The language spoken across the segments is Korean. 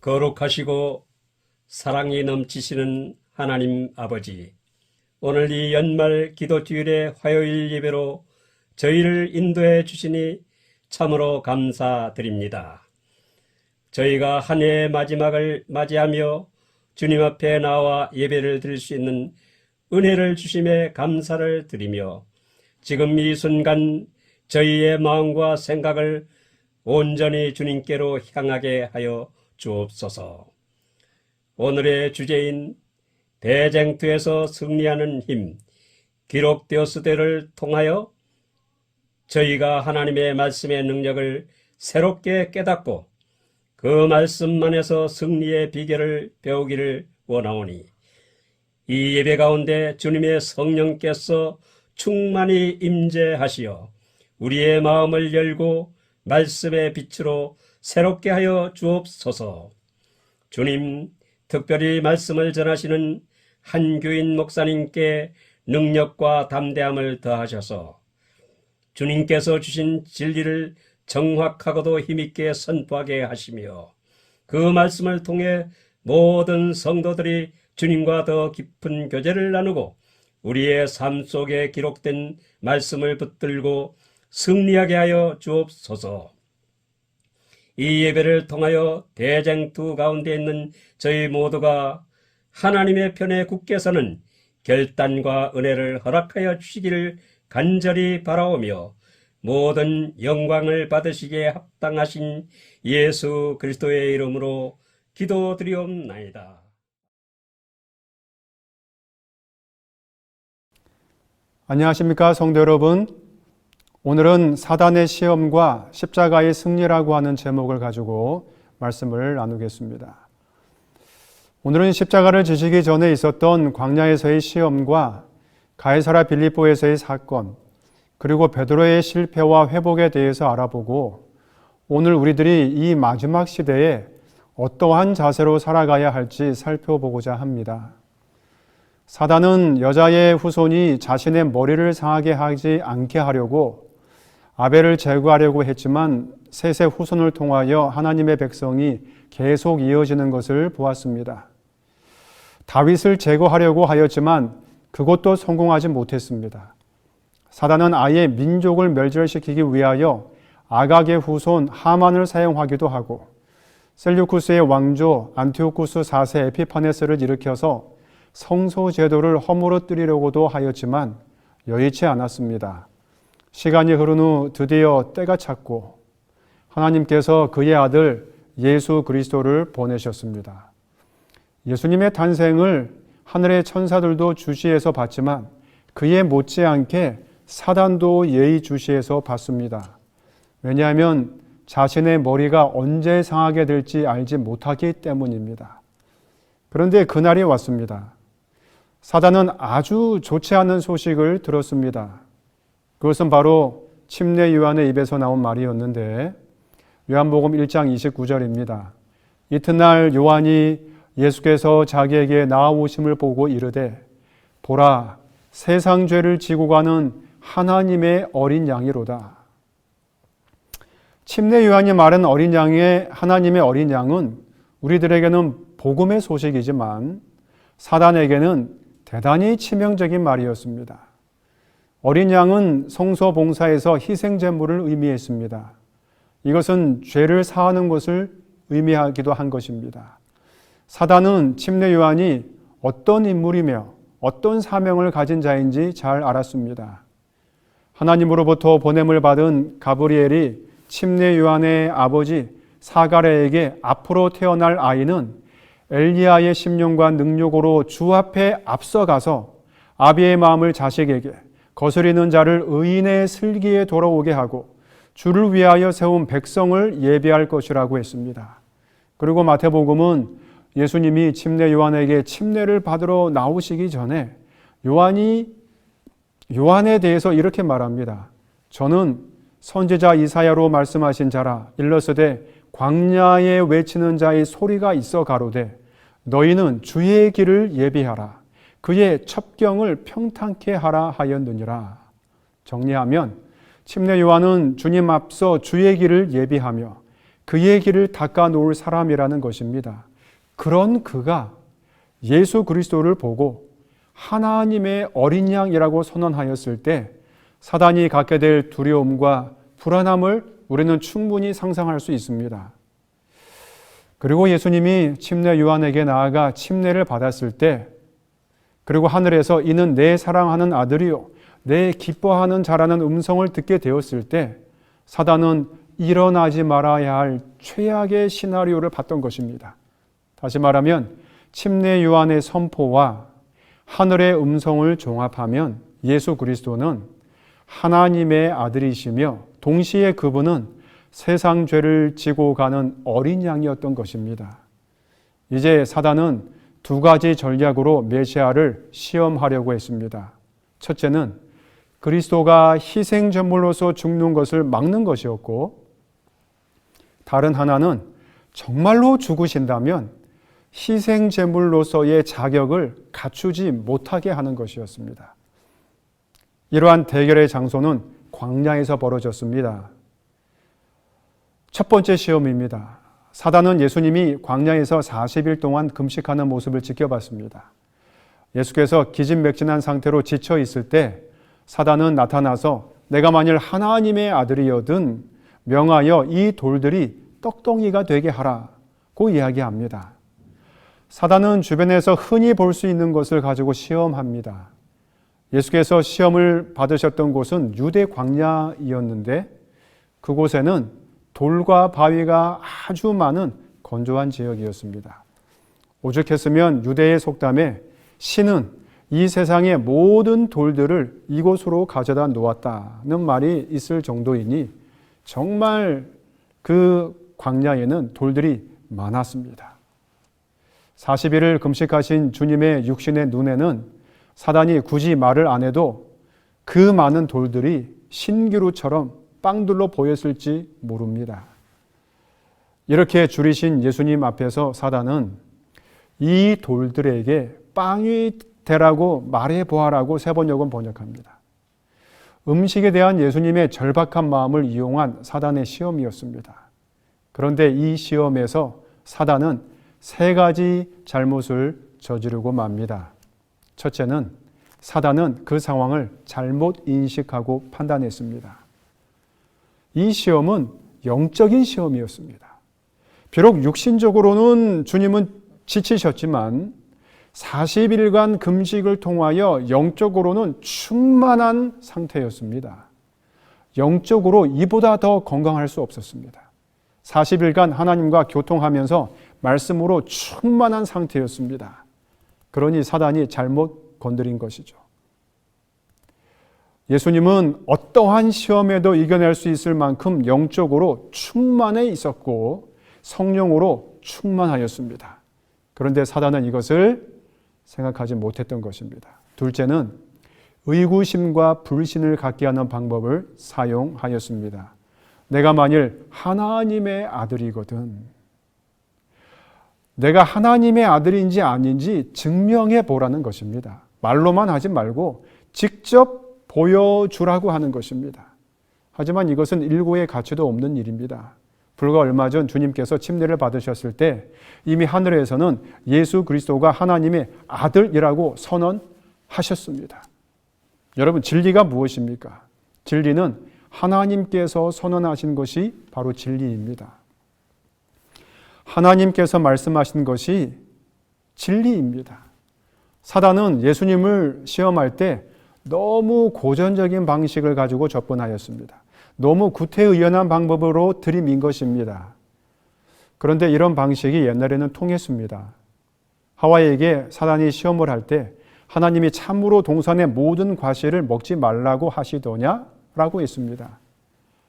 거룩하시고 사랑이 넘치시는 하나님 아버지, 오늘 이 연말 기도주일의 화요일 예배로 저희를 인도해 주시니 참으로 감사드립니다. 저희가 한 해의 마지막을 맞이하며 주님 앞에 나와 예배를 드릴 수 있는 은혜를 주심에 감사를 드리며 지금 이 순간 저희의 마음과 생각을 온전히 주님께로 향하게 하여 주옵소서. 오늘의 주제인 대쟁투에서 승리하는 힘, 기록되었으되를 통하여 저희가 하나님의 말씀의 능력을 새롭게 깨닫고 그 말씀 안에서 승리의 비결을 배우기를 원하오니 이 예배 가운데 주님의 성령께서 충만히 임재하시어 우리의 마음을 열고 말씀의 빛으로 새롭게 하여 주옵소서. 주님, 특별히 말씀을 전하시는 한교인 목사님께 능력과 담대함을 더하셔서 주님께서 주신 진리를 정확하고도 힘있게 선포하게 하시며 그 말씀을 통해 모든 성도들이 주님과 더 깊은 교제를 나누고 우리의 삶 속에 기록된 말씀을 붙들고 승리하게 하여 주옵소서. 이 예배를 통하여 대쟁투 가운데 있는 저희 모두가 하나님의 편에 굳게 서는 결단과 은혜를 허락하여 주시기를 간절히 바라오며 모든 영광을 받으시기에 합당하신 예수 그리스도의 이름으로 기도드리옵나이다. 안녕하십니까 성도 여러분. 오늘은 사단의 시험과 십자가의 승리라고 하는 제목을 가지고 말씀을 나누겠습니다. 오늘은 십자가를 지시기 전에 있었던 광야에서의 시험과 가이사랴 빌립보에서의 사건, 그리고 베드로의 실패와 회복에 대해서 알아보고 오늘 우리들이 이 마지막 시대에 어떠한 자세로 살아가야 할지 살펴보고자 합니다. 사단은 여자의 후손이 자신의 머리를 상하게 하지 않게 하려고 아벨을 제거하려고 했지만 셋의 후손을 통하여 하나님의 백성이 계속 이어지는 것을 보았습니다. 다윗을 제거하려고 하였지만 그것도 성공하지 못했습니다. 사단은 아예 민족을 멸절시키기 위하여 아각의 후손 하만을 사용하기도 하고 셀류쿠스의 왕조 안티오쿠스 4세 에피파네스를 일으켜서 성소 제도를 허물어뜨리려고도 하였지만 여의치 않았습니다. 시간이 흐른 후 드디어 때가 찼고 하나님께서 그의 아들 예수 그리스도를 보내셨습니다. 예수님의 탄생을 하늘의 천사들도 주시해서 봤지만 그에 못지않게 사단도 예의주시해서 봤습니다. 왜냐하면 자신의 머리가 언제 상하게 될지 알지 못하기 때문입니다. 그런데 그날이 왔습니다. 사단은 아주 좋지 않은 소식을 들었습니다. 그것은 바로 침례 요한의 입에서 나온 말이었는데 요한복음 1장 29절입니다. 이튿날 요한이 예수께서 자기에게 나아오심을 보고 이르되 보라, 세상 죄를 지고 가는 하나님의 어린 양이로다. 침례 요한이 말한 어린 양의 하나님의 어린 양은 우리들에게는 복음의 소식이지만 사단에게는 대단히 치명적인 말이었습니다. 어린 양은 성소 봉사에서 희생 제물을 의미했습니다. 이것은 죄를 사하는 것을 의미하기도 한 것입니다. 사단은 침례 요한이 어떤 인물이며 어떤 사명을 가진 자인지 잘 알았습니다. 하나님으로부터 보냄을 받은 가브리엘이 침례 요한의 아버지 사가랴에게 앞으로 태어날 아이는 엘리야의 심령과 능력으로 주 앞에 앞서가서 아비의 마음을 자식에게 거스리는 자를 의인의 슬기에 돌아오게 하고 주를 위하여 세운 백성을 예비할 것이라고 했습니다. 그리고 마태복음은 예수님이 침례 요한에게 침례를 받으러 나오시기 전에 요한에 대해서 이렇게 말합니다. 저는 선지자 이사야로 말씀하신 자라. 일러스되 광야에 외치는 자의 소리가 있어 가로되 너희는 주의 길을 예비하라. 그의 첩경을 평탄케 하라 하였느니라. 정리하면 침례 요한은 주님 앞서 주의 길을 예비하며 그의 길을 닦아 놓을 사람이라는 것입니다. 그런 그가 예수 그리스도를 보고 하나님의 어린 양이라고 선언하였을 때 사단이 갖게 될 두려움과 불안함을 우리는 충분히 상상할 수 있습니다. 그리고 예수님이 침례 요한에게 나아가 침례를 받았을 때, 그리고 하늘에서 이는 내 사랑하는 아들이요 내 기뻐하는 자라는 음성을 듣게 되었을 때 사단은 일어나지 말아야 할 최악의 시나리오를 봤던 것입니다. 다시 말하면 침례 요한의 선포와 하늘의 음성을 종합하면 예수 그리스도는 하나님의 아들이시며 동시에 그분은 세상 죄를 지고 가는 어린 양이었던 것입니다. 이제 사단은 두 가지 전략으로 메시아를 시험하려고 했습니다. 첫째는 그리스도가 희생제물로서 죽는 것을 막는 것이었고, 다른 하나는 정말로 죽으신다면 희생제물로서의 자격을 갖추지 못하게 하는 것이었습니다. 이러한 대결의 장소는 광야에서 벌어졌습니다. 첫 번째 시험입니다. 사단은 예수님이 광야에서 40일 동안 금식하는 모습을 지켜봤습니다. 예수께서 기진맥진한 상태로 지쳐 있을 때 사단은 나타나서 내가 만일 하나님의 아들이여든 명하여 이 돌들이 떡덩이가 되게 하라고 이야기합니다. 사단은 주변에서 흔히 볼 수 있는 것을 가지고 시험합니다. 예수께서 시험을 받으셨던 곳은 유대 광야이었는데 그곳에는 돌과 바위가 아주 많은 건조한 지역이었습니다. 오죽했으면 유대의 속담에 신은 이 세상의 모든 돌들을 이곳으로 가져다 놓았다는 말이 있을 정도이니 정말 그 광야에는 돌들이 많았습니다. 40일을 금식하신 주님의 육신의 눈에는 사단이 굳이 말을 안 해도 그 많은 돌들이 신기루처럼 빵들로 보였을지 모릅니다. 이렇게 줄이신 예수님 앞에서 사단은 이 돌들에게 빵이 되라고 말해보아라고 세 번역은 번역합니다. 음식에 대한 예수님의 절박한 마음을 이용한 사단의 시험이었습니다. 그런데 이 시험에서 사단은 세 가지 잘못을 저지르고 맙니다. 첫째는 사단은 그 상황을 잘못 인식하고 판단했습니다. 이 시험은 영적인 시험이었습니다. 비록 육신적으로는 주님은 지치셨지만 40일간 금식을 통하여 영적으로는 충만한 상태였습니다. 영적으로 이보다 더 건강할 수 없었습니다. 40일간 하나님과 교통하면서 말씀으로 충만한 상태였습니다. 그러니 사단이 잘못 건드린 것이죠. 예수님은 어떠한 시험에도 이겨낼 수 있을 만큼 영적으로 충만해 있었고 성령으로 충만하였습니다. 그런데 사단은 이것을 생각하지 못했던 것입니다. 둘째는 의구심과 불신을 갖게 하는 방법을 사용하였습니다. 내가 만일 하나님의 아들이거든, 내가 하나님의 아들인지 아닌지 증명해 보라는 것입니다. 말로만 하지 말고 직접 보여주라고 하는 것입니다. 하지만 이것은 일고의 가치도 없는 일입니다. 불과 얼마 전 주님께서 침례를 받으셨을 때 이미 하늘에서는 예수 그리스도가 하나님의 아들이라고 선언하셨습니다. 여러분, 진리가 무엇입니까? 진리는 하나님께서 선언하신 것이 바로 진리입니다. 하나님께서 말씀하신 것이 진리입니다. 사단은 예수님을 시험할 때 너무 고전적인 방식을 가지고 접근하였습니다. 너무 구태의연한 방법으로 들이민 것입니다. 그런데 이런 방식이 옛날에는 통했습니다. 하와에게 사단이 시험을 할 때 하나님이 참으로 동산의 모든 과실을 먹지 말라고 하시더냐? 라고 했습니다.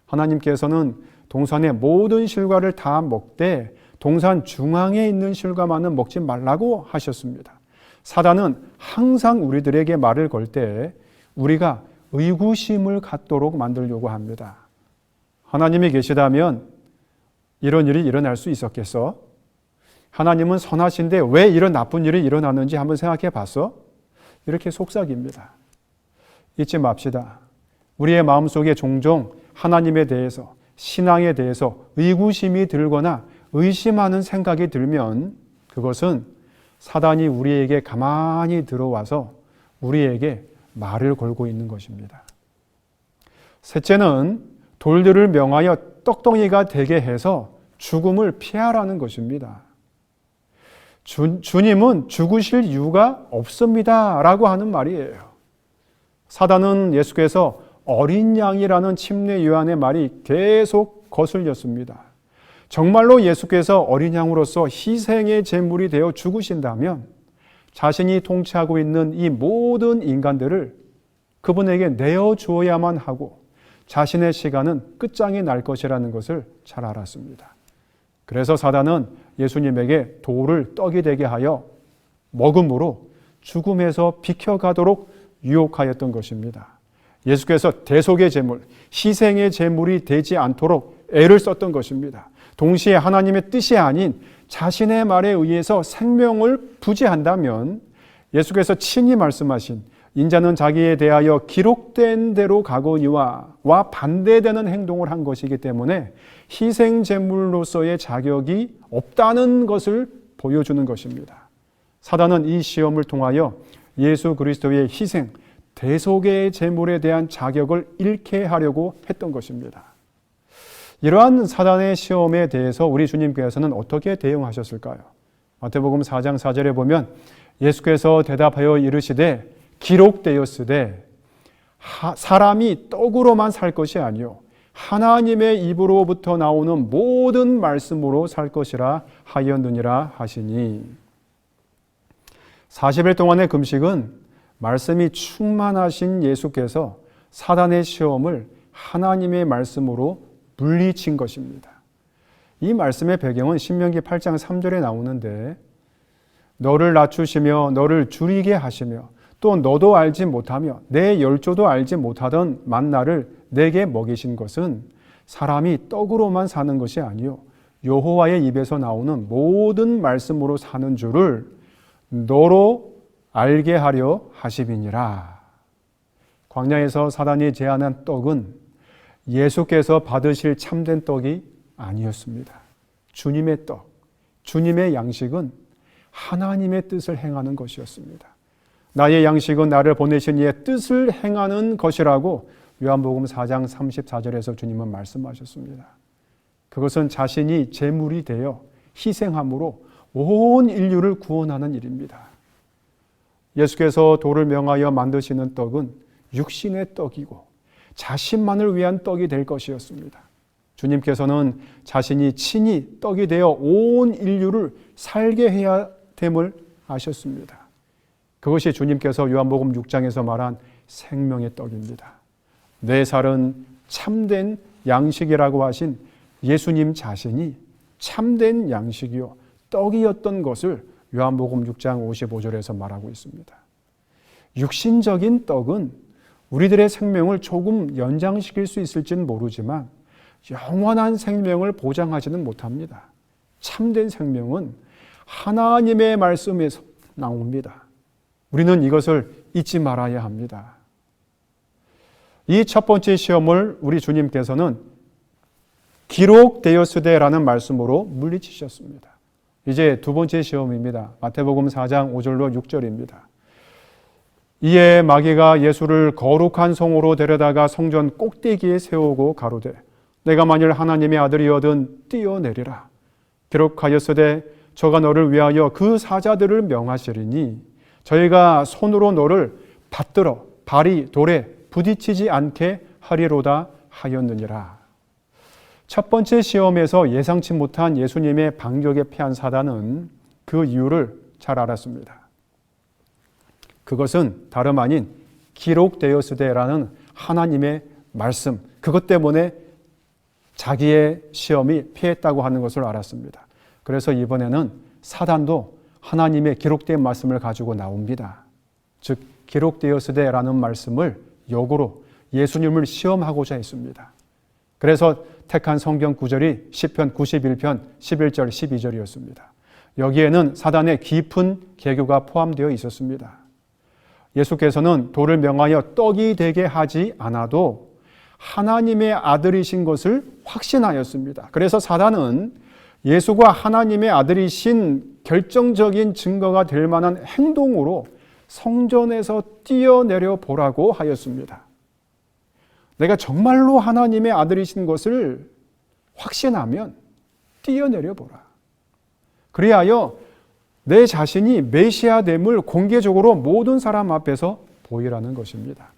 하나님께서는 동산의 모든 실과를 다 먹되 동산 중앙에 있는 실과만은 먹지 말라고 하셨습니다. 사단은 항상 우리들에게 말을 걸 때 우리가 의구심을 갖도록 만들려고 합니다. 하나님이 계시다면 이런 일이 일어날 수 있었겠어? 하나님은 선하신데 왜 이런 나쁜 일이 일어나는지 한번 생각해 봤어? 이렇게 속삭입니다. 잊지 맙시다. 우리의 마음속에 종종 하나님에 대해서 신앙에 대해서 의구심이 들거나 의심하는 생각이 들면 그것은 사단이 우리에게 가만히 들어와서 우리에게 말을 걸고 있는 것입니다. 셋째는 돌들을 명하여 떡덩이가 되게 해서 죽음을 피하라는 것입니다. 주님은 죽으실 이유가 없습니다 라고 하는 말이에요. 사단은 예수께서 어린 양이라는 침례 요한의 말이 계속 거슬렸습니다. 정말로 예수께서 어린 양으로서 희생의 제물이 되어 죽으신다면 자신이 통치하고 있는 이 모든 인간들을 그분에게 내어주어야만 하고 자신의 시간은 끝장이 날 것이라는 것을 잘 알았습니다. 그래서 사단은 예수님에게 돌을 떡이 되게 하여 먹음으로 죽음에서 비켜가도록 유혹하였던 것입니다. 예수께서 대속의 제물, 희생의 제물이 되지 않도록 애를 썼던 것입니다. 동시에 하나님의 뜻이 아닌 자신의 말에 의해서 생명을 부지한다면 예수께서 친히 말씀하신 인자는 자기에 대하여 기록된 대로 가거니와 반대되는 행동을 한 것이기 때문에 희생 제물로서의 자격이 없다는 것을 보여주는 것입니다. 사단은 이 시험을 통하여 예수 그리스도의 희생, 대속의 제물에 대한 자격을 잃게 하려고 했던 것입니다. 이러한 사단의 시험에 대해서 우리 주님께서는 어떻게 대응하셨을까요? 마태복음 4장 4절에 보면 예수께서 대답하여 이르시되 기록되었으되 사람이 떡으로만 살 것이 아니요 하나님의 입으로부터 나오는 모든 말씀으로 살 것이라 하였느니라 하시니 40일 동안의 금식은 말씀이 충만하신 예수께서 사단의 시험을 하나님의 말씀으로 물리친 것입니다. 이 말씀의 배경은 신명기 8장 3절에 나오는데 너를 낮추시며 너를 줄이게 하시며 또 너도 알지 못하며 내 열조도 알지 못하던 만나를 내게 먹이신 것은 사람이 떡으로만 사는 것이 아니요 여호와의 입에서 나오는 모든 말씀으로 사는 줄을 너로 알게 하려 하심이니라. 광야에서 사단이 제안한 떡은 예수께서 받으실 참된 떡이 아니었습니다. 주님의 떡, 주님의 양식은 하나님의 뜻을 행하는 것이었습니다. 나의 양식은 나를 보내신 이의 뜻을 행하는 것이라고 요한복음 4장 34절에서 주님은 말씀하셨습니다. 그것은 자신이 제물이 되어 희생함으로 온 인류를 구원하는 일입니다. 예수께서 돌을 명하여 만드시는 떡은 육신의 떡이고 자신만을 위한 떡이 될 것이었습니다. 주님께서는 자신이 친히 떡이 되어 온 인류를 살게 해야 됨을 아셨습니다. 그것이 주님께서 요한복음 6장에서 말한 생명의 떡입니다. 내 살은 참된 양식이라고 하신 예수님 자신이 참된 양식이요 떡이었던 것을 요한복음 6장 55절에서 말하고 있습니다. 육신적인 떡은 우리들의 생명을 조금 연장시킬 수 있을지는 모르지만 영원한 생명을 보장하지는 못합니다. 참된 생명은 하나님의 말씀에서 나옵니다. 우리는 이것을 잊지 말아야 합니다. 이 첫 번째 시험을 우리 주님께서는 기록되었으되라는 말씀으로 물리치셨습니다. 이제 두 번째 시험입니다. 마태복음 4장 5절로 6절입니다. 이에 마귀가 예수를 거룩한 성으로 데려다가 성전 꼭대기에 세우고 가로되 내가 만일 하나님의 아들이거든 뛰어내리라. 기록하였으되 저가 너를 위하여 그 사자들을 명하시리니 저희가 손으로 너를 받들어 발이 돌에 부딪히지 않게 하리로다 하였느니라. 첫 번째 시험에서 예상치 못한 예수님의 반격에 패한 사단은 그 이유를 잘 알았습니다. 그것은 다름 아닌 기록되었으되라는 하나님의 말씀, 그것 때문에 자기의 시험이 피했다고 하는 것을 알았습니다. 그래서 이번에는 사단도 하나님의 기록된 말씀을 가지고 나옵니다. 즉 기록되었으되라는 말씀을 역으로 예수님을 시험하고자 했습니다. 그래서 택한 성경 구절이 시편 91편 11절 12절이었습니다. 여기에는 사단의 깊은 계교가 포함되어 있었습니다. 예수께서는 돌을 명하여 떡이 되게 하지 않아도 하나님의 아들이신 것을 확신하였습니다. 그래서 사단은 예수가 하나님의 아들이신 결정적인 증거가 될 만한 행동으로 성전에서 뛰어내려 보라고 하였습니다. 내가 정말로 하나님의 아들이신 것을 확신하면 뛰어내려 보라. 그리하여 내 자신이 메시아됨을 공개적으로 모든 사람 앞에서 보이라는 것입니다.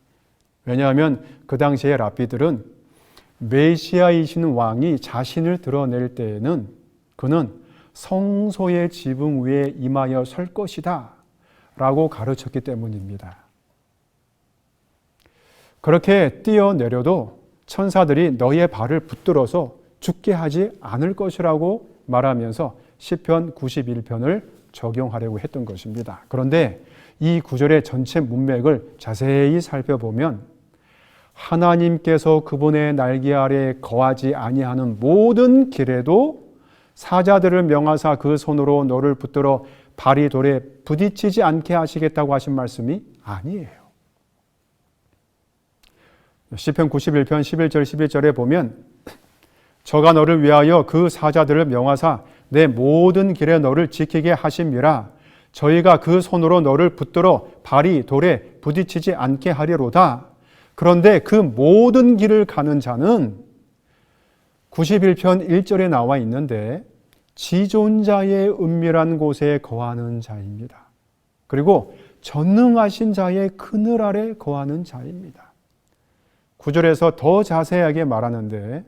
왜냐하면 그 당시의 랍비들은 메시아이신 왕이 자신을 드러낼 때에는 그는 성소의 지붕 위에 임하여 설 것이다 라고 가르쳤기 때문입니다. 그렇게 뛰어내려도 천사들이 너의 발을 붙들어서 죽게 하지 않을 것이라고 말하면서 시편 91편을 적용하려고 했던 것입니다. 그런데 이 구절의 전체 문맥을 자세히 살펴보면 하나님께서 그분의 날개 아래 거하지 아니하는 모든 길에도 사자들을 명하사 그 손으로 너를 붙들어 발이 돌에 부딪히지 않게 하시겠다고 하신 말씀이 아니에요. 시편 91편 11절 11절에 보면 저가 너를 위하여 그 사자들을 명하사 내 모든 길에 너를 지키게 하심이라. 저희가 그 손으로 너를 붙들어 발이 돌에 부딪히지 않게 하리로다. 그런데 그 모든 길을 가는 자는 91편 1절에 나와 있는데 지존자의 은밀한 곳에 거하는 자입니다. 그리고 전능하신 자의 그늘 아래 거하는 자입니다. 9절에서 더 자세하게 말하는데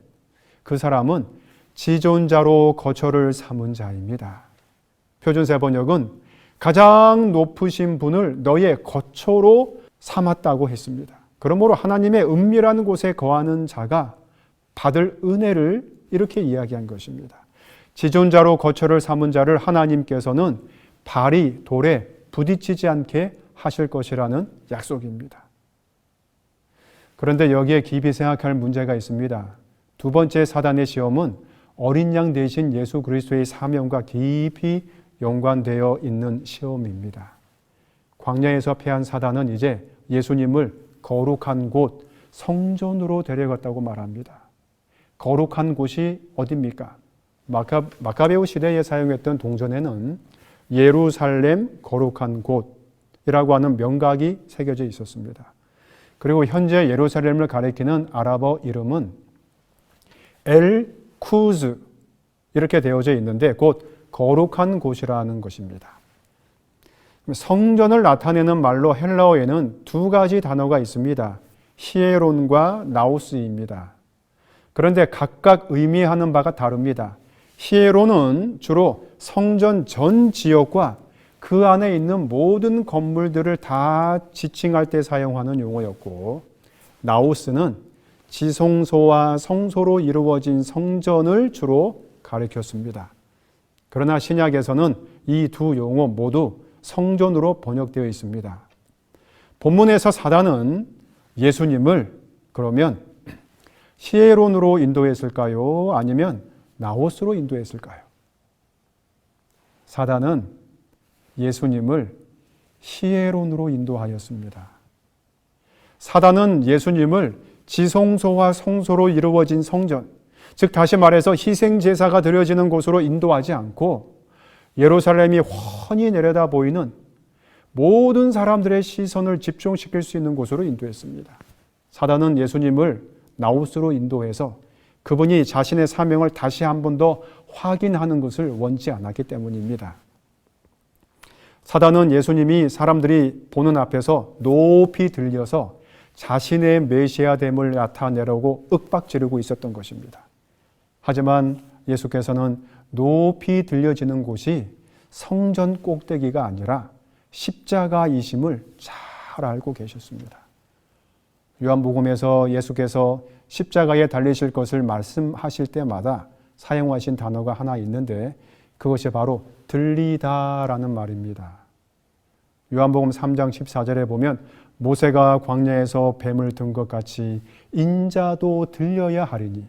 그 사람은 지존자로 거처를 삼은 자입니다. 표준세 번역은 가장 높으신 분을 너의 거처로 삼았다고 했습니다. 그러므로 하나님의 은밀한 곳에 거하는 자가 받을 은혜를 이렇게 이야기한 것입니다. 지존자로 거처를 삼은 자를 하나님께서는 발이 돌에 부딪히지 않게 하실 것이라는 약속입니다. 그런데 여기에 깊이 생각할 문제가 있습니다. 두 번째 사단의 시험은 어린 양 대신 예수 그리스도의 사명과 깊이 연관되어 있는 시험입니다. 광야에서 패한 사단은 이제 예수님을 거룩한 곳 성전으로 데려갔다고 말합니다. 거룩한 곳이 어디입니까? 마카베오 시대에 사용했던 동전에는 예루살렘 거룩한 곳이라고 하는 명각이 새겨져 있었습니다. 그리고 현재 예루살렘을 가리키는 아랍어 이름은 엘 쿠즈 이렇게 되어져 있는데 곧 거룩한 곳이라는 것입니다. 성전을 나타내는 말로 헬라어에는 두 가지 단어가 있습니다. 히에론과 나우스입니다. 그런데 각각 의미하는 바가 다릅니다. 히에론은 주로 성전 전 지역과 그 안에 있는 모든 건물들을 다 지칭할 때 사용하는 용어였고, 나우스는 지성소와 성소로 이루어진 성전을 주로 가리켰습니다. 그러나 신약에서는 이 두 용어 모두 성전으로 번역되어 있습니다. 본문에서 사단은 예수님을 그러면 히에론으로 인도했을까요? 아니면 나우스로 인도했을까요? 사단은 예수님을 히에론으로 인도하였습니다. 사단은 예수님을 지성소와 성소로 이루어진 성전, 즉 다시 말해서 희생제사가 드려지는 곳으로 인도하지 않고 예루살렘이 훤히 내려다 보이는 모든 사람들의 시선을 집중시킬 수 있는 곳으로 인도했습니다. 사단은 예수님을 나우스로 인도해서 그분이 자신의 사명을 다시 한 번 더 확인하는 것을 원치 않았기 때문입니다. 사단은 예수님이 사람들이 보는 앞에서 높이 들려서 자신의 메시아됨을 나타내려고 윽박지르고 있었던 것입니다. 하지만 예수께서는 높이 들려지는 곳이 성전 꼭대기가 아니라 십자가이심을 잘 알고 계셨습니다. 요한복음에서 예수께서 십자가에 달리실 것을 말씀하실 때마다 사용하신 단어가 하나 있는데 그것이 바로 들리다라는 말입니다. 요한복음 3장 14절에 보면 모세가 광야에서 뱀을 든 것 같이 인자도 들려야 하리니.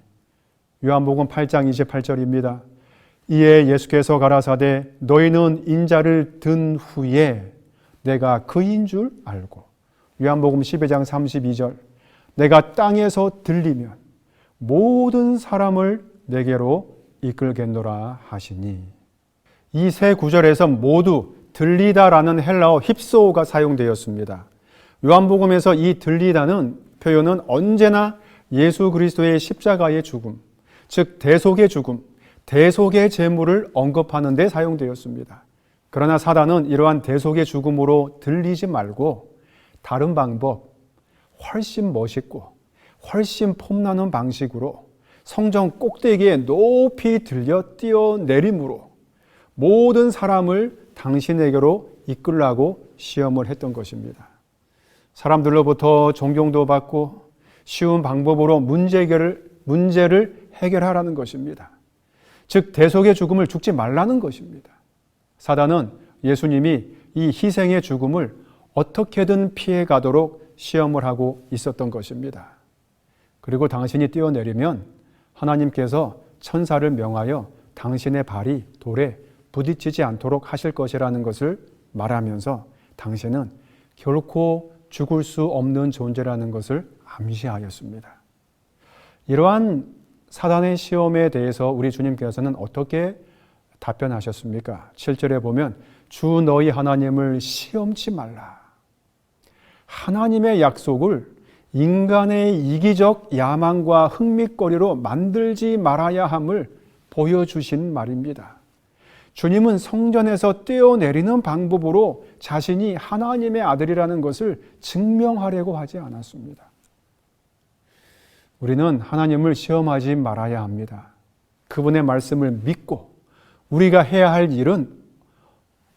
요한복음 8장 28절입니다. 이에 예수께서 가라사대 너희는 인자를 든 후에 내가 그인 줄 알고. 요한복음 12장 32절 내가 땅에서 들리면 모든 사람을 내게로 이끌겠노라 하시니. 이 세 구절에서 모두 들리다라는 헬라어 힙소가 사용되었습니다. 요한복음에서 이 들리다는 표현은 언제나 예수 그리스도의 십자가의 죽음, 즉 대속의 죽음, 대속의 제물을 언급하는 데 사용되었습니다. 그러나 사단은 이러한 대속의 죽음으로 들리지 말고 다른 방법, 훨씬 멋있고 훨씬 폼나는 방식으로 성전 꼭대기에 높이 들려 뛰어내림으로 모든 사람을 당신에게로 이끌라고 시험을 했던 것입니다. 사람들로부터 존경도 받고 쉬운 방법으로 문제를 해결하라는 것입니다. 즉 대속의 죽음을 죽지 말라는 것입니다. 사단은 예수님이 이 희생의 죽음을 어떻게든 피해가도록 시험을 하고 있었던 것입니다. 그리고 당신이 뛰어내리면 하나님께서 천사를 명하여 당신의 발이 돌에 부딪히지 않도록 하실 것이라는 것을 말하면서 당신은 결코 죽을 수 없는 존재라는 것을 암시하였습니다. 이러한 사단의 시험에 대해서 우리 주님께서는 어떻게 답변하셨습니까? 7절에 보면 주 너희 하나님을 시험치 말라. 하나님의 약속을 인간의 이기적 야망과 흥미거리로 만들지 말아야 함을 보여주신 말입니다. 주님은 성전에서 뛰어내리는 방법으로 자신이 하나님의 아들이라는 것을 증명하려고 하지 않았습니다. 우리는 하나님을 시험하지 말아야 합니다. 그분의 말씀을 믿고 우리가 해야 할 일은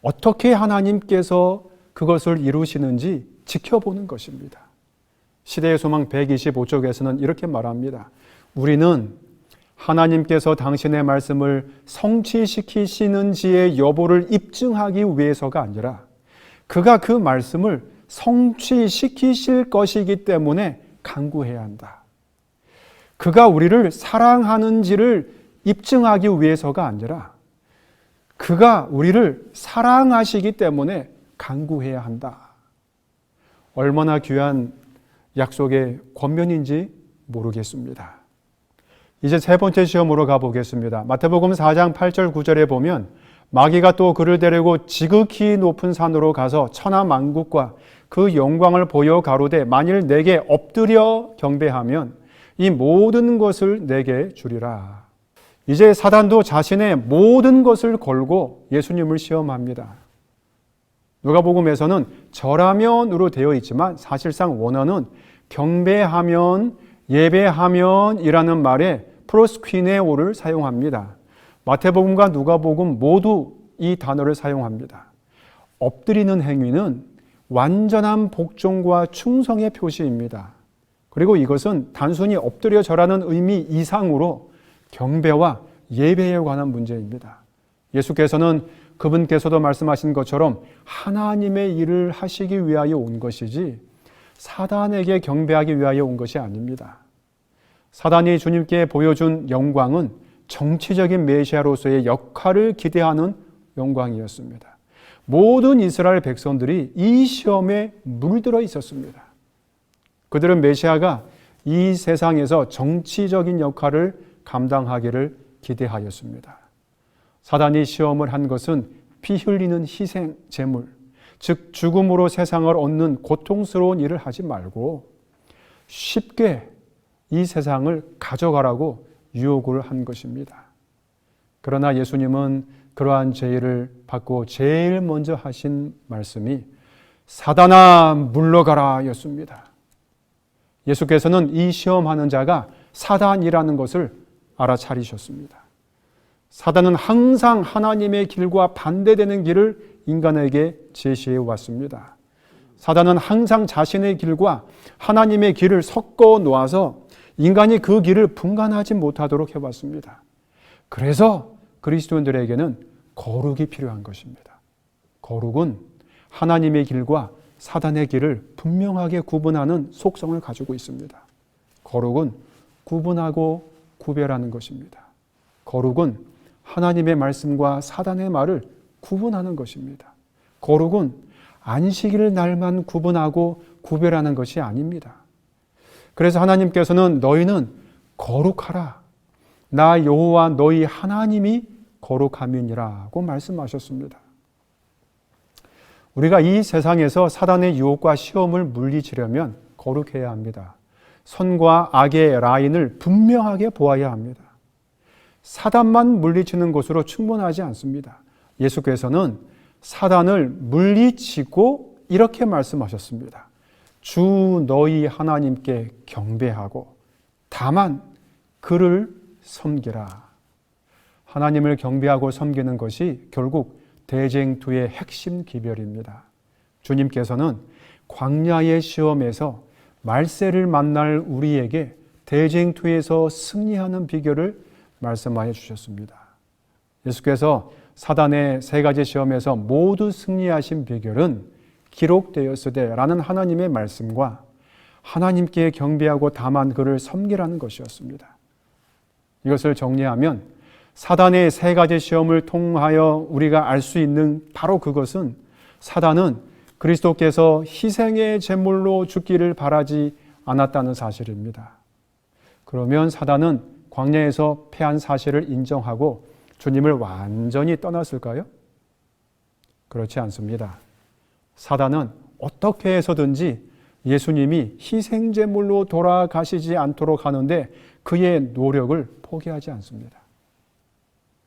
어떻게 하나님께서 그것을 이루시는지 지켜보는 것입니다. 시대의 소망 125쪽에서는 이렇게 말합니다. 우리는 하나님께서 당신의 말씀을 성취시키시는지의 여부를 입증하기 위해서가 아니라 그가 그 말씀을 성취시키실 것이기 때문에 간구해야 한다. 그가 우리를 사랑하는지를 입증하기 위해서가 아니라 그가 우리를 사랑하시기 때문에 간구해야 한다. 얼마나 귀한 약속의 권면인지 모르겠습니다. 이제 세 번째 시험으로 가보겠습니다. 마태복음 4장 8절 9절에 보면 마귀가 또 그를 데리고 지극히 높은 산으로 가서 천하 만국과 그 영광을 보여 가로되 만일 내게 엎드려 경배하면 이 모든 것을 내게 주리라. 이제 사단도 자신의 모든 것을 걸고 예수님을 시험합니다. 누가복음에서는 절하면으로 되어 있지만 사실상 원어는 경배하면, 예배하면이라는 말에 프로스퀴네오를 사용합니다. 마태복음과 누가복음 모두 이 단어를 사용합니다. 엎드리는 행위는 완전한 복종과 충성의 표시입니다. 그리고 이것은 단순히 엎드려 절하는 의미 이상으로 경배와 예배에 관한 문제입니다. 예수께서는 그분께서도 말씀하신 것처럼 하나님의 일을 하시기 위하여 온 것이지 사단에게 경배하기 위하여 온 것이 아닙니다. 사단이 주님께 보여준 영광은 정치적인 메시아로서의 역할을 기대하는 영광이었습니다. 모든 이스라엘 백성들이 이 시험에 물들어 있었습니다. 그들은 메시아가 이 세상에서 정치적인 역할을 감당하기를 기대하였습니다. 사단이 시험을 한 것은 피 흘리는 희생 제물, 즉 죽음으로 세상을 얻는 고통스러운 일을 하지 말고 쉽게 이 세상을 가져가라고 유혹을 한 것입니다. 그러나 예수님은 그러한 제의를 받고 제일 먼저 하신 말씀이 사단아 물러가라 였습니다. 예수께서는 이 시험하는 자가 사단이라는 것을 알아차리셨습니다. 사단은 항상 하나님의 길과 반대되는 길을 인간에게 제시해 왔습니다. 사단은 항상 자신의 길과 하나님의 길을 섞어 놓아서 인간이 그 길을 분간하지 못하도록 해왔습니다. 그래서 그리스도인들에게는 거룩이 필요한 것입니다. 거룩은 하나님의 길과 사단의 길을 분명하게 구분하는 속성을 가지고 있습니다. 거룩은 구분하고 구별하는 것입니다. 거룩은 하나님의 말씀과 사단의 말을 구분하는 것입니다. 거룩은 안식일 날만 구분하고 구별하는 것이 아닙니다. 그래서 하나님께서는 너희는 거룩하라. 나 여호와 너희 하나님이 거룩함이니라고 말씀하셨습니다. 우리가 이 세상에서 사단의 유혹과 시험을 물리치려면 거룩해야 합니다. 선과 악의 라인을 분명하게 보아야 합니다. 사단만 물리치는 것으로 충분하지 않습니다. 예수께서는 사단을 물리치고 이렇게 말씀하셨습니다. 주 너희 하나님께 경배하고 다만 그를 섬기라. 하나님을 경배하고 섬기는 것이 결국 대쟁투의 핵심 기별입니다. 주님께서는 광야의 시험에서 말세를 만날 우리에게 대쟁투에서 승리하는 비결을 말씀하여 주셨습니다. 예수께서 사단의 세 가지 시험에서 모두 승리하신 비결은 기록되었으되 라는 하나님의 말씀과 하나님께 경배하고 다만 그를 섬기라는 것이었습니다. 이것을 정리하면 사단의 세 가지 시험을 통하여 우리가 알 수 있는 바로 그것은 사단은 그리스도께서 희생의 제물로 죽기를 바라지 않았다는 사실입니다. 그러면 사단은 광야에서 패한 사실을 인정하고 주님을 완전히 떠났을까요? 그렇지 않습니다. 사단은 어떻게 해서든지 예수님이 희생제물로 돌아가시지 않도록 하는데 그의 노력을 포기하지 않습니다.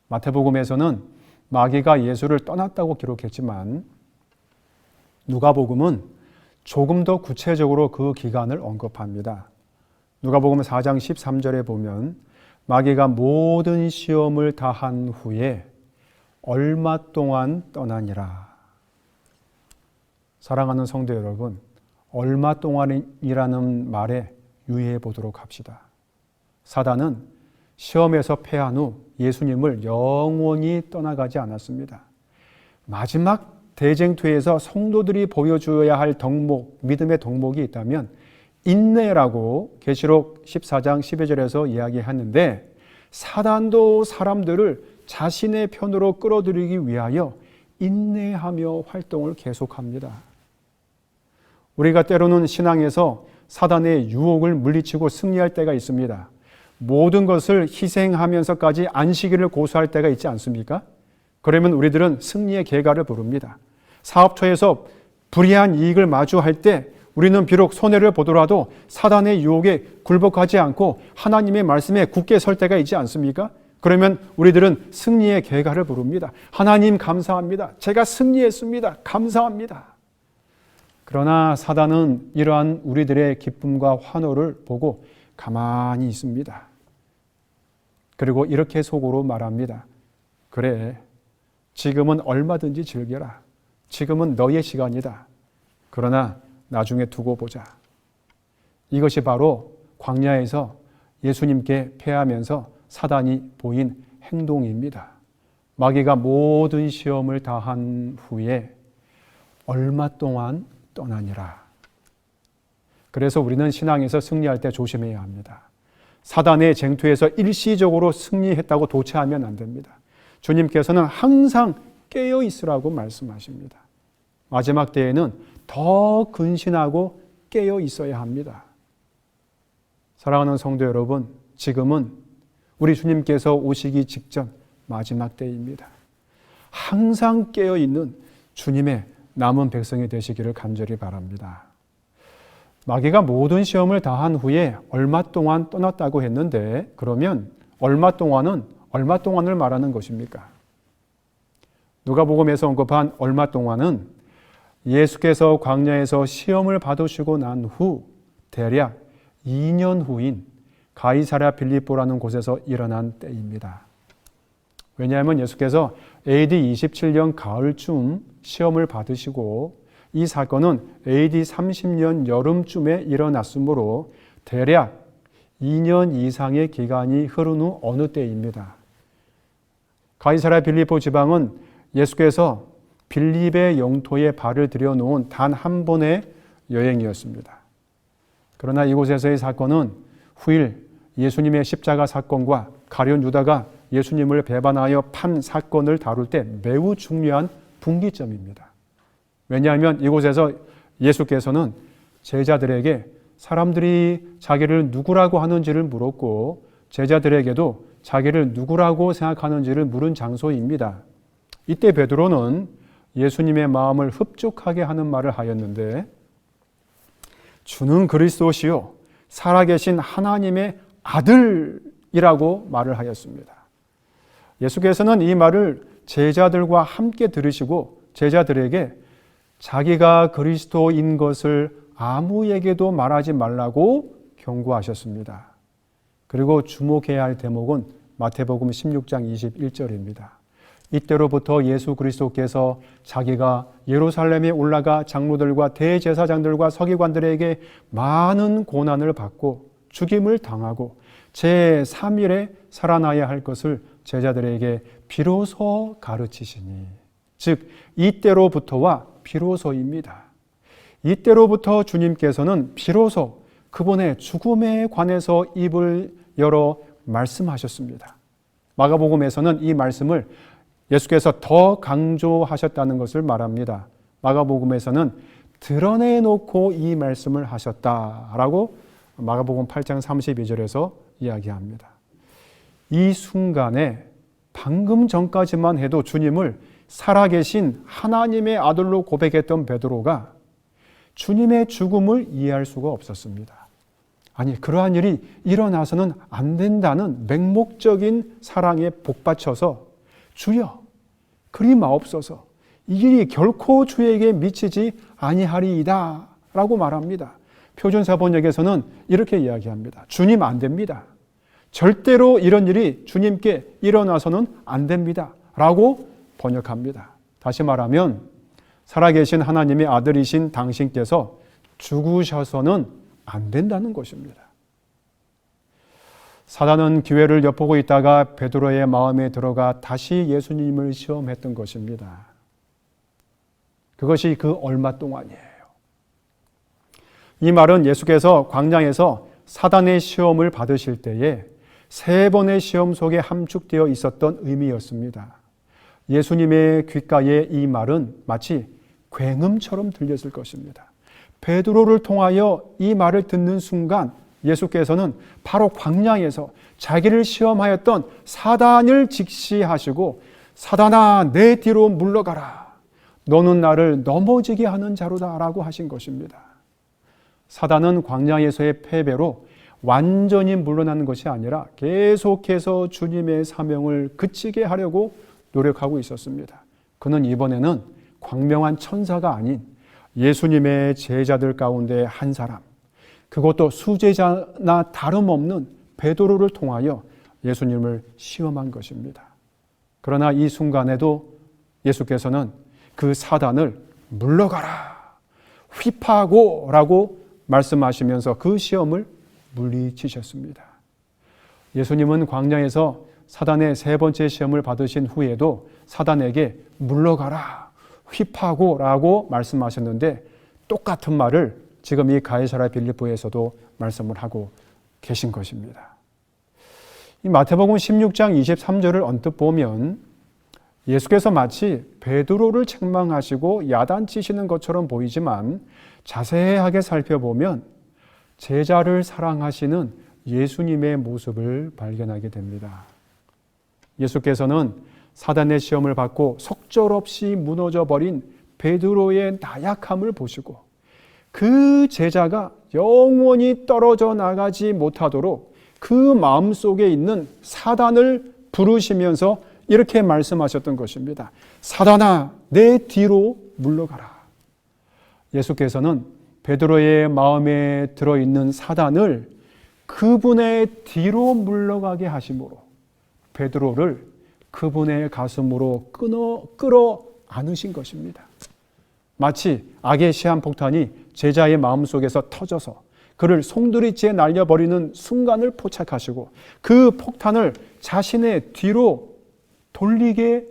마태복음에서는 마귀가 예수를 떠났다고 기록했지만 누가복음은 조금 더 구체적으로 그 기간을 언급합니다. 누가복음 4장 13절에 보면 마귀가 모든 시험을 다한 후에 얼마 동안 떠나니라. 사랑하는 성도 여러분, 얼마 동안이라는 말에 유의해 보도록 합시다. 사단은 시험에서 패한 후 예수님을 영원히 떠나가지 않았습니다. 마지막 대쟁투에서 성도들이 보여줘야 할 덕목, 믿음의 덕목이 있다면 인내라고 계시록 14장 12절에서 이야기하는데 사단도 사람들을 자신의 편으로 끌어들이기 위하여 인내하며 활동을 계속합니다. 우리가 때로는 신앙에서 사단의 유혹을 물리치고 승리할 때가 있습니다. 모든 것을 희생하면서까지 안식일을 고수할 때가 있지 않습니까? 그러면 우리들은 승리의 계가를 부릅니다. 사업처에서 불이한 이익을 마주할 때 우리는 비록 손해를 보더라도 사단의 유혹에 굴복하지 않고 하나님의 말씀에 굳게 설 때가 있지 않습니까? 그러면 우리들은 승리의 계가를 부릅니다. 하나님 감사합니다. 제가 승리했습니다. 감사합니다. 그러나 사단은 이러한 우리들의 기쁨과 환호를 보고 가만히 있습니다. 그리고 이렇게 속으로 말합니다. 그래, 지금은 얼마든지 즐겨라. 지금은 너의 시간이다. 그러나 나중에 두고 보자. 이것이 바로 광야에서 예수님께 패하면서 사단이 보인 행동입니다. 마귀가 모든 시험을 다한 후에 얼마 동안 떠나니라. 그래서 우리는 신앙에서 승리할 때 조심해야 합니다. 사단의 쟁투에서 일시적으로 승리했다고 도취하면 안 됩니다. 주님께서는 항상 깨어 있으라고 말씀하십니다. 마지막 때에는 더 근신하고 깨어 있어야 합니다. 사랑하는 성도 여러분, 지금은 우리 주님께서 오시기 직전 마지막 때입니다. 항상 깨어 있는 주님의 남은 백성이 되시기를 간절히 바랍니다. 마귀가 모든 시험을 다한 후에 얼마 동안 떠났다고 했는데 그러면 얼마 동안을 말하는 것입니까? 누가복음에서 언급한 얼마 동안은 예수께서 광야에서 시험을 받으시고 난 후 대략 2년 후인 가이사랴 빌립보라는 곳에서 일어난 때입니다. 왜냐하면 예수께서 AD 27년 가을쯤 시험을 받으시고 이 사건은 AD 30년 여름쯤에 일어났으므로 대략 2년 이상의 기간이 흐른 후 어느 때입니다. 가이사랴 빌립보 지방은 예수께서 빌립의 영토에 발을 들여놓은 단 한 번의 여행이었습니다. 그러나 이곳에서의 사건은 후일 예수님의 십자가 사건과 가룟 유다가 예수님을 배반하여 판 사건을 다룰 때 매우 중요한 분기점입니다. 왜냐하면 이곳에서 예수께서는 제자들에게 사람들이 자기를 누구라고 하는지를 물었고 제자들에게도 자기를 누구라고 생각하는지를 물은 장소입니다. 이때 베드로는 예수님의 마음을 흡족하게 하는 말을 하였는데 주는 그리스도시요 살아계신 하나님의 아들이라고 말을 하였습니다. 예수께서는 이 말을 제자들과 함께 들으시고 제자들에게 자기가 그리스도인 것을 아무에게도 말하지 말라고 경고하셨습니다. 그리고 주목해야 할 대목은 마태복음 16장 21절입니다. 이때로부터 예수 그리스도께서 자기가 예루살렘에 올라가 장로들과 대제사장들과 서기관들에게 많은 고난을 받고 죽임을 당하고 제3일에 살아나야 할 것을 제자들에게 비로소 가르치시니, 즉 이때로부터와 비로소입니다. 이때로부터 주님께서는 비로소 그분의 죽음에 관해서 입을 열어 말씀하셨습니다. 마가복음에서는 이 말씀을 예수께서 더 강조하셨다는 것을 말합니다. 마가복음에서는 드러내놓고 이 말씀을 하셨다라고 마가복음 8장 32절에서 이야기합니다. 이 순간에 방금 전까지만 해도 주님을 살아계신 하나님의 아들로 고백했던 베드로가 주님의 죽음을 이해할 수가 없었습니다. 아니, 그러한 일이 일어나서는 안 된다는 맹목적인 사랑에 복받쳐서 주여 그리 마옵소서 이 일이 결코 주에게 미치지 아니하리이다 라고 말합니다. 표준사본역에서는 이렇게 이야기합니다. 주님 안 됩니다. 절대로 이런 일이 주님께 일어나서는 안 됩니다 라고 번역합니다. 다시 말하면 살아계신 하나님의 아들이신 당신께서 죽으셔서는 안 된다는 것입니다. 사단은 기회를 엿보고 있다가 베드로의 마음에 들어가 다시 예수님을 시험했던 것입니다. 그것이 그 얼마 동안이에요. 이 말은 예수께서 광야에서 사단의 시험을 받으실 때에 3번의 시험 속에 함축되어 있었던 의미였습니다. 예수님의 귓가에 이 말은 마치 굉음처럼 들렸을 것입니다. 베드로를 통하여 이 말을 듣는 순간 예수께서는 바로 광야에서 자기를 시험하였던 사단을 직시하시고 사단아 내 뒤로 물러가라. 너는 나를 넘어지게 하는 자로다 라고 하신 것입니다. 사단은 광야에서의 패배로 완전히 물러나는 것이 아니라 계속해서 주님의 사명을 그치게 하려고 노력하고 있었습니다. 그는 이번에는 광명한 천사가 아닌 예수님의 제자들 가운데 한 사람, 그것도 수제자나 다름없는 베드로를 통하여 예수님을 시험한 것입니다. 그러나 이 순간에도 예수께서는 그 사단을 물러가라, 휘파고 라고 말씀하시면서 그 시험을 물리치셨습니다. 예수님은 광야에서 사단의 3번째 시험을 받으신 후에도 사단에게 물러가라, 휘파고 라고 말씀하셨는데 똑같은 말을 지금 이 가이사랴 빌립보에서도 말씀을 하고 계신 것입니다. 이 마태복음 16장 23절을 언뜻 보면 예수께서 마치 베드로를 책망하시고 야단치시는 것처럼 보이지만 자세하게 살펴보면 제자를 사랑하시는 예수님의 모습을 발견하게 됩니다. 예수께서는 사단의 시험을 받고 속절없이 무너져버린 베드로의 나약함을 보시고 그 제자가 영원히 떨어져 나가지 못하도록 그 마음속에 있는 사단을 부르시면서 이렇게 말씀하셨던 것입니다. 사단아, 내 뒤로 물러가라. 예수께서는 베드로의 마음에 들어있는 사단을 그분의 뒤로 물러가게 하심으로 베드로를 그분의 가슴으로 끌어 안으신 것입니다. 마치 악의 시한폭탄이 제자의 마음속에서 터져서 그를 송두리째 날려버리는 순간을 포착하시고 그 폭탄을 자신의 뒤로 돌리게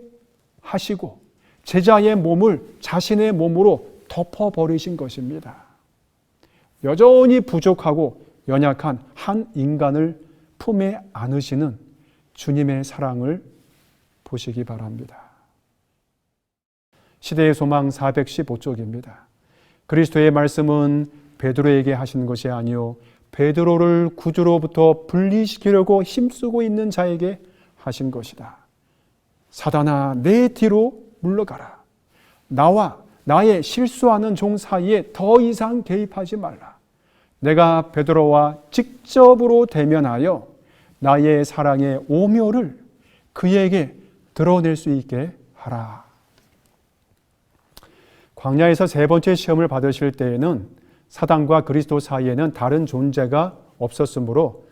하시고 제자의 몸을 자신의 몸으로 덮어버리신 것입니다. 여전히 부족하고 연약한 한 인간을 품에 안으시는 주님의 사랑을 보시기 바랍니다. 시대의 소망 415쪽입니다. 그리스도의 말씀은 베드로에게 하시는 것이 아니요 베드로를 구주로부터 분리시키려고 힘쓰고 있는 자에게 하신 것이다. 사단아, 내 뒤로 물러가라. 나와 나의 실수하는 종 사이에 더 이상 개입하지 말라. 내가 베드로와 직접으로 대면하여 나의 사랑의 오묘를 그에게 드러낼 수 있게 하라. 광야에서 세 번째 시험을 받으실 때에는 사단과 그리스도 사이에는 다른 존재가 없었으므로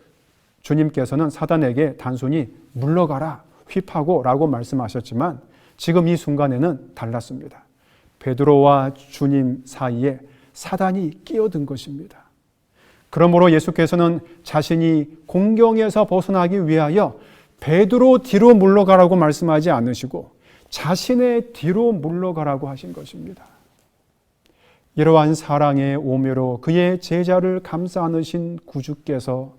주님께서는 사단에게 단순히 물러가라, 휘파고 라고 말씀하셨지만 지금 이 순간에는 달랐습니다. 베드로와 주님 사이에 사단이 끼어든 것입니다. 그러므로 예수께서는 자신이 공경에서 벗어나기 위하여 베드로 뒤로 물러가라고 말씀하지 않으시고 자신의 뒤로 물러가라고 하신 것입니다. 이러한 사랑의 오묘로 그의 제자를 감싸 안으신 구주께서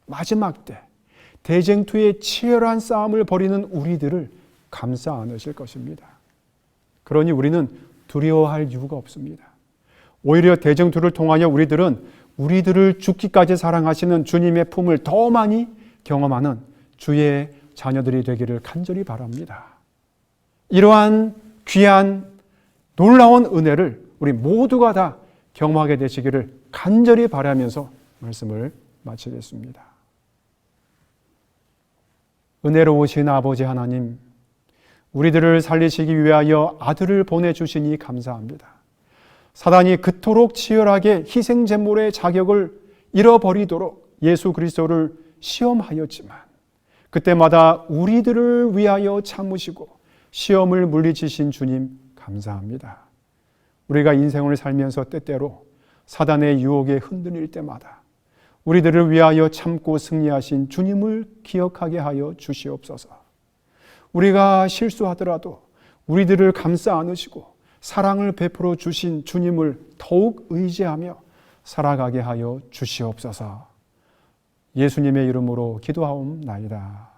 마지막 때 대쟁투의 치열한 싸움을 벌이는 우리들을 감싸 안으실 것입니다. 그러니 우리는 두려워할 이유가 없습니다. 오히려 대쟁투를 통하여 우리들은 우리들을 죽기까지 사랑하시는 주님의 품을 더 많이 경험하는 주의 자녀들이 되기를 간절히 바랍니다. 이러한 귀한 놀라운 은혜를 우리 모두가 다 경험하게 되시기를 간절히 바라면서 말씀을 마치겠습니다. 은혜로우신 아버지 하나님, 우리들을 살리시기 위하여 아들을 보내주시니 감사합니다. 사단이 그토록 치열하게 희생제물의 자격을 잃어버리도록 예수 그리스도를 시험하였지만 그때마다 우리들을 위하여 참으시고 시험을 물리치신 주님 감사합니다. 우리가 인생을 살면서 때때로 사단의 유혹에 흔들릴 때마다 우리들을 위하여 참고 승리하신 주님을 기억하게 하여 주시옵소서. 우리가 실수하더라도 우리들을 감싸 안으시고 사랑을 베풀어 주신 주님을 더욱 의지하며 살아가게 하여 주시옵소서. 예수님의 이름으로 기도하옵나이다.